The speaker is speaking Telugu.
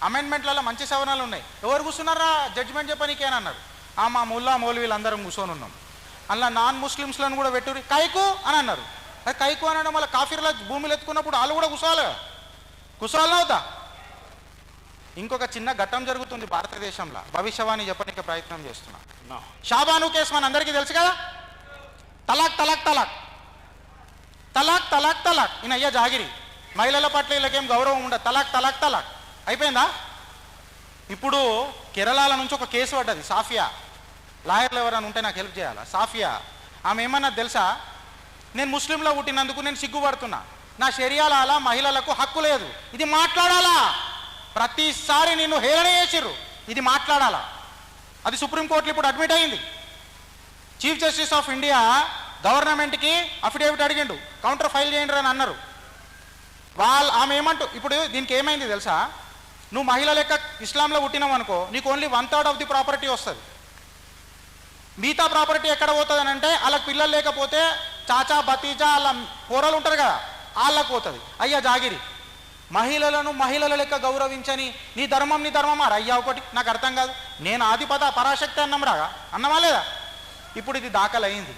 అమెండ్మెంట్లలో మంచి సవరణలు ఉన్నాయి. ఎవరు కూర్చున్నారా జడ్జిమెంట్ చెప్పనీకేని అన్నారు. మా ముల్లా మౌలవీలు అందరం కూర్చొని ఉన్నాం. అందులో నాన్ ముస్లిమ్స్లను కూడా పెట్టుర్రి కైకు అని అన్నారు. అది కైకు అనడం వల్ల కాఫీర్ల భూమిలో ఎత్తుకున్నప్పుడు వాళ్ళు కూడా కుసాలు అవుతా. ఇంకొక చిన్న ఘట్టం జరుగుతుంది భారతదేశంలో, భవిష్యవాణి చెప్పడానికి ప్రయత్నం చేస్తున్నా. షాబాను కేసు మన అందరికీ తెలుసు కదా. తలాక్ తలాక్ తలాక్ తలాక్ తలాక్ తలాక్ ఈయన అయ్యా జాగిరి, మహిళల పట్ల వీళ్ళకేం గౌరవం ఉండదు. తలాక్ తలాక్ తలాక్ అయిపోయిందా? ఇప్పుడు కేరళ నుంచి ఒక కేసు పడ్డది. సాఫియా, లాయర్లు ఎవరైనా ఉంటే నాకు హెల్ప్ చేయాలా. సాఫియా ఆమె ఏమన్నా తెలుసా, నేను ముస్లింలో పుట్టినందుకు నేను సిగ్గుపడుతున్నా, నా షరియాల అలా మహిళలకు హక్కు లేదు, ఇది మాట్లాడాలా. ప్రతిసారి నిన్ను హేళన చేసిర్రు, ఇది మాట్లాడాలా. అది సుప్రీంకోర్టులో ఇప్పుడు అడ్మిట్ అయింది. చీఫ్ జస్టిస్ ఆఫ్ ఇండియా గవర్నమెంట్కి అఫిడేవిట్ అడిగిండు, కౌంటర్ ఫైల్ చేయండి అని అన్నారు. ఆమె ఇప్పుడు దీనికి ఏమైంది తెలుసా, నువ్వు మహిళ లెక్క ఇస్లాంలో పుట్టినావు అనుకో, నీకు ఓన్లీ 1/3 ఆఫ్ ది ప్రాపర్టీ వస్తుంది. మిగతా ప్రాపర్టీ ఎక్కడ పోతుంది అని అంటే, వాళ్ళకి పిల్లలు లేకపోతే చాచా భతీజా వాళ్ళ పోరలు ఉంటారు కదా, వాళ్ళకు పోతుంది. అయ్యా జాగిరి, మహిళలను మహిళల లెక్క గౌరవించని నీ ధర్మమా అయ్యా? ఒకటి నాకు అర్థం కాదు. నేను ఆదిపద పరాశక్తి అన్నం రాగా అన్నమా లేదా? ఇప్పుడు ఇది దాఖలైంది.